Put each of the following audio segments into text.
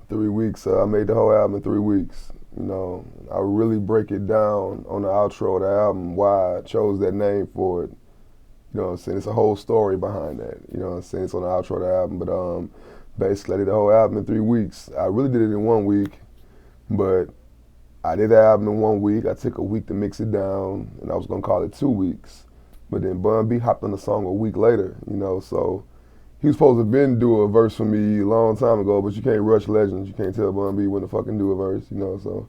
3 weeks. I made the whole album in 3 weeks. You know, I really break it down on the outro of the album why I chose that name for it. You know what I'm saying? It's a whole story behind that. You know what I'm saying? It's on the outro of the album. But basically, I did the whole album in 3 weeks. I really did it in 1 week, but I did the album in 1 week. I took a week to mix it down, and I was gonna call it 2 weeks. But then Bun B hopped on the song a week later. You know, so he was supposed to been do a verse for me a long time ago, but you can't rush legends. You can't tell Bun B when to fucking do a verse, you know. So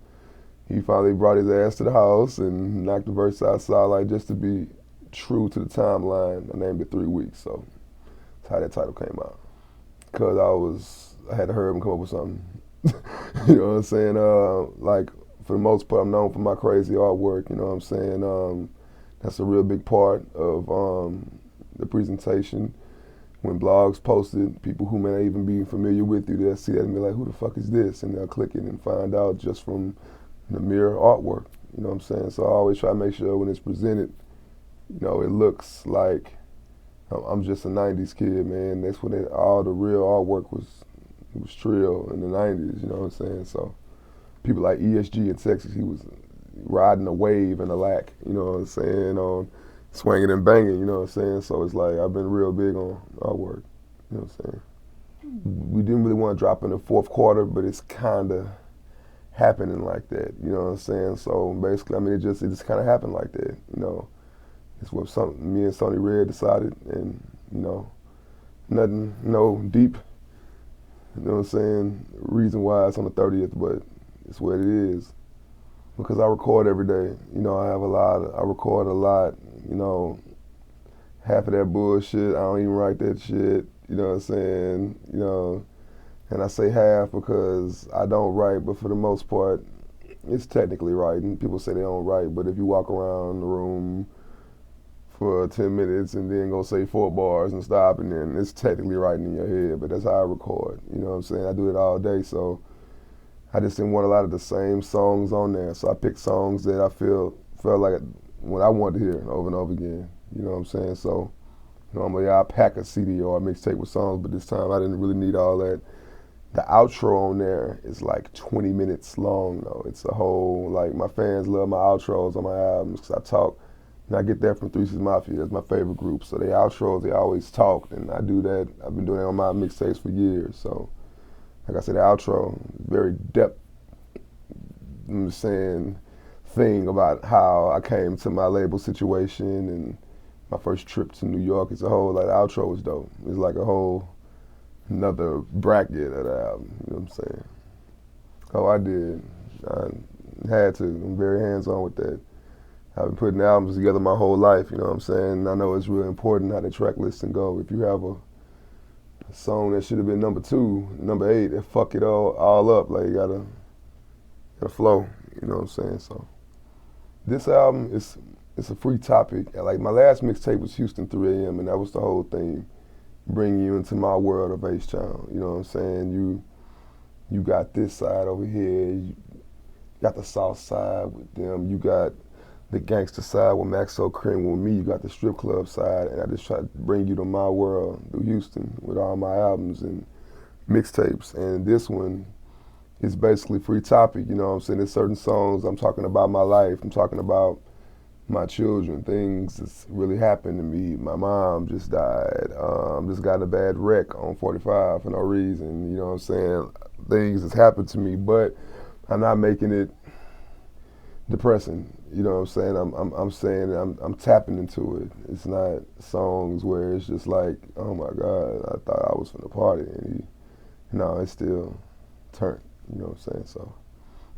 he finally brought his ass to the house and knocked the verse outside, like just to be true to the timeline. I named it 3 weeks, so that's how that title came out. Cause I had to hurry up and come up with something. You know what I'm saying? Like for the most part, I'm known for my crazy artwork. You know what I'm saying? That's a real big part of the presentation. When blogs posted, people who may not even be familiar with you, they'll see that and be like, who the fuck is this? And they'll click it and find out just from the mere artwork. You know what I'm saying? So I always try to make sure when it's presented, you know, it looks like I'm just a 90s kid, man. That's when all the real artwork was trill in the 90s, you know what I'm saying? So people like ESG in Texas, he was riding a wave in a lack, you know what I'm saying, on swinging and banging, you know what I'm saying? So it's like I've been real big on artwork, you know what I'm saying? We didn't really want to drop in the fourth quarter, but it's kind of happening like that, you know what I'm saying? So basically, I mean, it just kind of happened like that, you know? It's what me and Sonny Red decided, and, you know, nothing, no deep, you know what I'm saying, reason why it's on the 30th, but it's what it is. Because I record every day, you know, I record a lot, you know, half of that bullshit, I don't even write that shit, you know what I'm saying, you know, and I say half because I don't write, but for the most part, it's technically writing. People say they don't write, but if you walk around the room for 10 minutes and then go say 4 bars and stop, and then it's technically writing in your head, but that's how I record, you know what I'm saying? I do it all day, so I just didn't want a lot of the same songs on there, so I picked songs that I felt like what I wanted to hear over and over again, you know what I'm saying? So normally I pack a CD or a mixtape with songs, but this time I didn't really need all that. The outro on there is like 20 minutes long though. It's a whole, like, my fans love my outros on my albums because I talk, and I get that from Three Six Mafia. That's my favorite group. So they outros, they always talk, and I do that. I've been doing that on my mixtapes for years. So like I said, the outro, very depth, I'm saying, thing about how I came to my label situation and my first trip to New York. It's a whole, like, the outro was dope. It's like a whole another bracket of the album, you know what I'm saying? Oh, I did. I had to. I'm very hands-on with that. I've been putting albums together my whole life, you know what I'm saying? I know it's really important how the track listing go. If you have a song that should have been number 2, number 8, and fuck it all up, like, you gotta flow, you know what I'm saying? So this album it's a free topic. Like, my last mixtape was Houston 3 AM, and that was the whole thing. Bring you into my world of H-Town, you know what I'm saying? You got this side over here, you got the south side with them, you got the gangster side with Maxo Cream, with me, you got the strip club side, and I just try to bring you to my world through Houston with all my albums and mixtapes. And this one is basically free topic, you know what I'm saying? There's certain songs I'm talking about my life, I'm talking about my children, things that's really happened to me. My mom just died, just got in a bad wreck on 45 for no reason, you know what I'm saying? Things that's happened to me, but I'm not making it depressing, you know what I'm saying? I'm saying I'm tapping into it. It's not songs where it's just like, oh my God, I thought I was from the party, and no, it's still turned, you know what I'm saying? So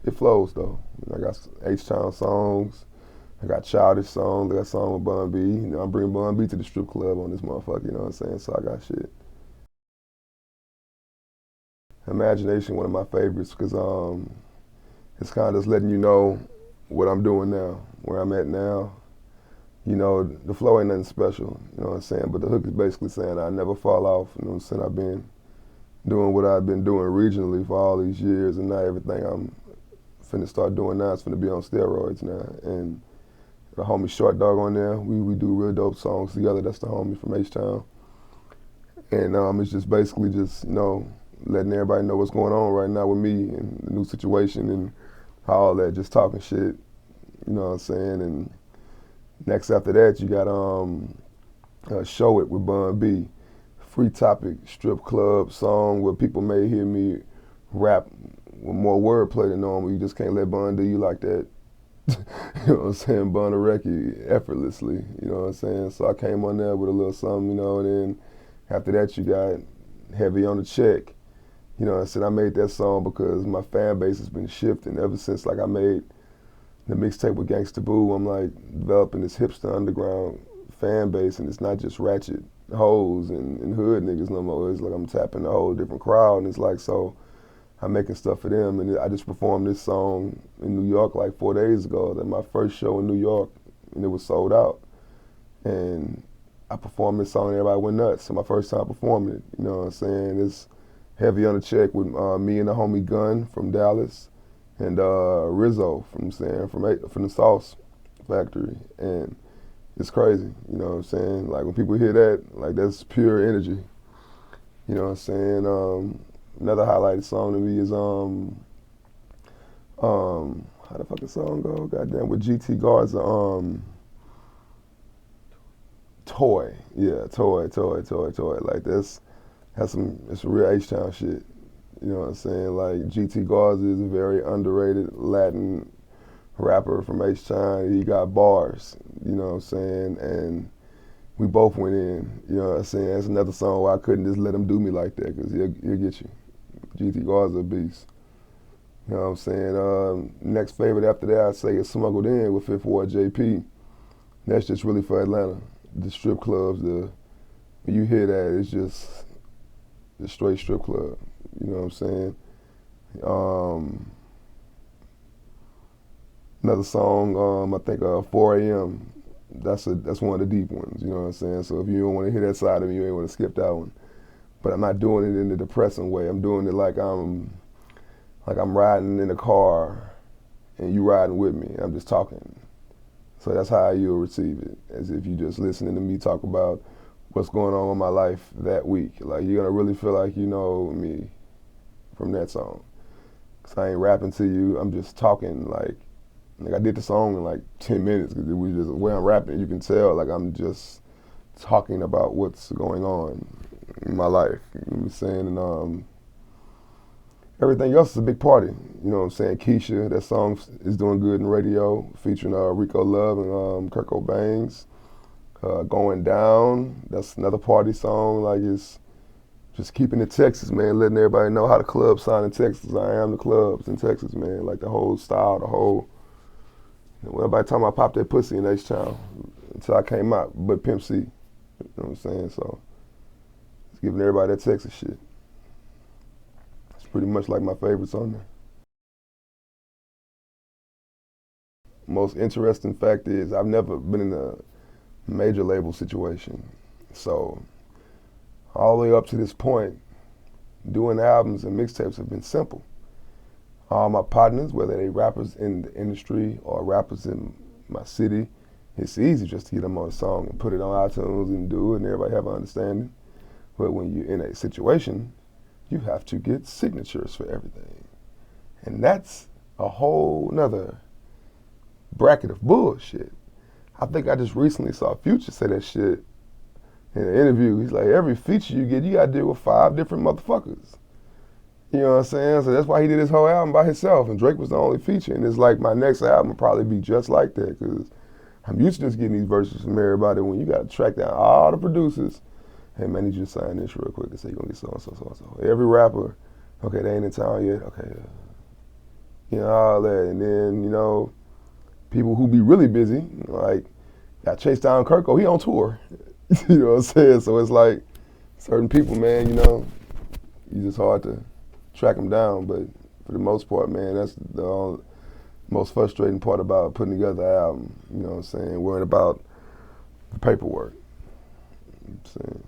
it flows though. I got H-Town songs, I got childish songs, I got a song with Bun B. You know, I'm bringing Bun B to the strip club on this motherfucker, you know what I'm saying? So I got shit. Imagination, one of my favorites, because it's kind of just letting you know what I'm doing now, where I'm at now. You know, the flow ain't nothing special, you know what I'm saying? But the hook is basically saying I never fall off, you know what I'm saying? I've been doing what I've been doing regionally for all these years, and now everything I'm finna start doing now is finna be on steroids now. And the homie Short Dog on there, we do real dope songs together. That's the homie from H-Town. And it's just basically just, you know, letting everybody know what's going on right now with me and the new situation and all that, just talking shit, you know what I'm saying? And next after that, you got Show It with Bun B, free topic, strip club song where people may hear me rap with more wordplay than normal. You just can't let Bun do you like that. You know what I'm saying? Bun a record effortlessly, you know what I'm saying? So I came on there with a little something, you know, and then after that you got Heavy on the Check. You know what I'm saying? I made that song because my fan base has been shifting ever since like I made the mixtape with Gangsta Boo. I'm like developing this hipster underground fan base, and it's not just ratchet hoes and hood niggas no more. It's like I'm tapping a whole different crowd, and it's like, so I'm making stuff for them. And I just performed this song in New York like 4 days ago. That my first show in New York, and it was sold out. And I performed this song and everybody went nuts. So my first time performing it, you know what I'm saying? It's Heavy on the Check with me and the homie Gun from Dallas, and Rizzo from the Sauce Factory. And it's crazy, you know what I'm saying? Like when people hear that, like that's pure energy. You know what I'm saying? Another highlighted song to me is how the fuck the song go? Goddamn, with GT Guards, Toy. Yeah, Toy. Like it's real H-Town shit. You know what I'm saying? Like GT Guards is a very underrated Latin rapper from H-Town. He got bars, you know what I'm saying? And we both went in, you know what I'm saying? That's another song where I couldn't just let him do me like that, because he'll get you. GT Guards are a beast. You know what I'm saying? Next favorite after that, I'd say is Smuggled In with Fifth Ward JP. That's just really for Atlanta. The strip clubs, when you hear that, it's just the straight strip club. You know what I'm saying? Another song, I think 4 a.m. That's one of the deep ones. You know what I'm saying? So if you don't want to hear that side of me, you ain't want to skip that one. But I'm not doing it in the depressing way. I'm doing it like I'm riding in a car and you riding with me. I'm just talking. So that's how you'll receive it, as if you just listening to me talk about what's going on in my life that week. Like you're gonna really feel like you know me from that song. 'Cause I ain't rapping to you. I'm just talking like I did the song in like 10 minutes, because it was just the way I'm rapping. You can tell like I'm just talking about what's going on in my life. You know what I'm saying? And everything else is a big party. You know what I'm saying? Keisha, that song is doing good in radio, featuring Rico Love and Kirko Bangz. Going Down, that's another party song. Like it's just keeping it Texas, man, letting everybody know how the clubs sound in Texas. I am the clubs in Texas, man. Like the whole style, everybody talking about pop that pussy in H-Town until I came out, but Pimp C. You know what I'm saying? So it's giving everybody that Texas shit. It's pretty much like my favorites on there. Most interesting fact is I've never been in a major label situation. So all the way up to this point, doing albums and mixtapes have been simple. All my partners, whether they rappers in the industry or rappers in my city, it's easy just to get them on a song and put it on iTunes and do it, and everybody have an understanding. But when you're in a situation, you have to get signatures for everything. And that's a whole nother bracket of bullshit. I think I just recently saw Future say that shit in an interview. He's like, every feature you get, you gotta deal with 5 different motherfuckers. You know what I'm saying? So that's why he did his whole album by himself, and Drake was the only feature. And it's like my next album will probably be just like that, because I'm used to just getting these verses from everybody. When you gotta track down all the producers, hey man, I need you to sign this real quick and say you're gonna get so and so, so and so. Every rapper, okay, they ain't in town yet, okay. You know, all that. And then, you know, people who be really busy, like, got Chase Down Kirko, he on tour. You know what I'm saying? So it's like, certain people, man, you know, it's just hard to track them down. But for the most part, man, that's the most frustrating part about putting together an album. You know what I'm saying? Worrying about the paperwork. You know what I'm saying?